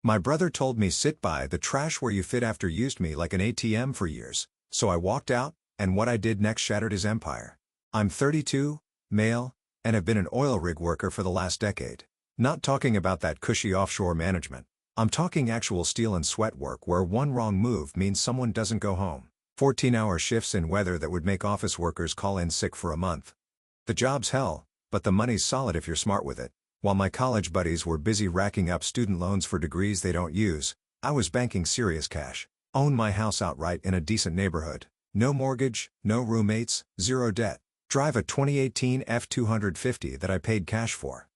My brother told me sit by the trash where you fit after used me like an ATM for years, so I walked out, and what I did next shattered his empire. I'm 32, male, and have been an oil rig worker for the last decade. Not talking about that cushy offshore management. I'm talking actual steel and sweat work where one wrong move means someone doesn't go home. 14-hour shifts in weather that would make office workers call in sick for a month. The job's hell, but the money's solid if you're smart with it. While my college buddies were busy racking up student loans for degrees they don't use, I was banking serious cash. Own my house outright in a decent neighborhood. No mortgage, no roommates, zero debt. Drive a 2018 F250 that I paid cash for.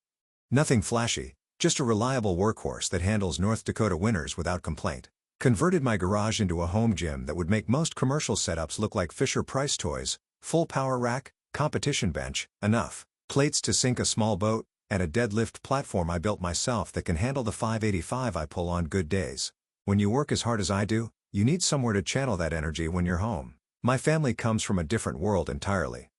Nothing flashy, just a reliable workhorse that handles North Dakota winters without complaint. Converted my garage into a home gym that would make most commercial setups look like Fisher-Price toys, full power rack, competition bench, enough. Plates to sink a small boat, and a deadlift platform I built myself that can handle the 585 I pull on good days. When you work as hard as I do, you need somewhere to channel that energy when you're home. My family comes from a different world entirely.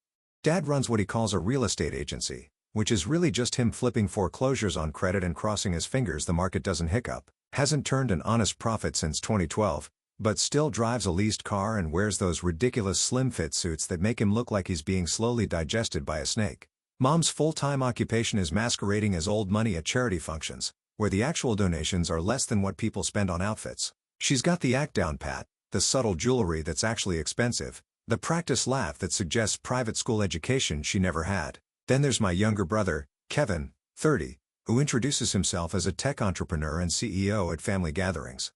Dad runs what he calls a real estate agency, which is really just him flipping foreclosures on credit and crossing his fingers the market doesn't hiccup. Hasn't turned an honest profit since 2012, but still drives a leased car and wears those ridiculous slim-fit suits that make him look like he's being slowly digested by a snake. Mom's full-time occupation is masquerading as old money at charity functions, where the actual donations are less than what people spend on outfits. She's got the act down pat, the subtle jewelry that's actually expensive, the practice laugh that suggests private school education she never had. Then there's my younger brother, Kevin, 30, who introduces himself as a tech entrepreneur and CEO at family gatherings.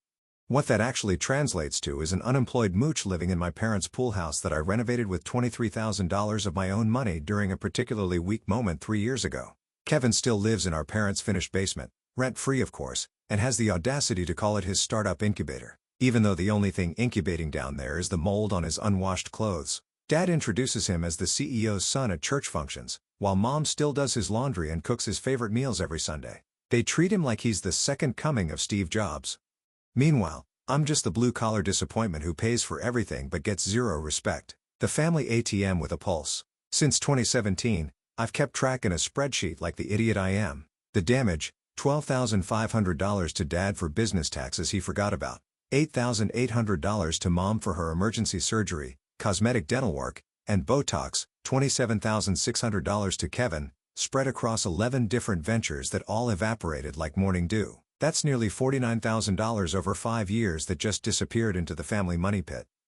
What that actually translates to is an unemployed mooch living in my parents' pool house that I renovated with $23,000 of my own money during a particularly weak moment 3 years ago. Kevin still lives in our parents' finished basement, rent-free of course, and has the audacity to call it his startup incubator, even though the only thing incubating down there is the mold on his unwashed clothes. Dad introduces him as the CEO's son at church functions, while Mom still does his laundry and cooks his favorite meals every Sunday. They treat him like he's the second coming of Steve Jobs. Meanwhile, I'm just the blue-collar disappointment who pays for everything but gets zero respect. The family ATM with a pulse. Since 2017, I've kept track in a spreadsheet like the idiot I am. The damage, $12,500 to Dad for business taxes he forgot about. $8,800 to Mom for her emergency surgery, cosmetic dental work, and Botox, $27,600 to Kevin, spread across 11 different ventures that all evaporated like morning dew. That's nearly $49,000 over 5 years that just disappeared into the family money pit.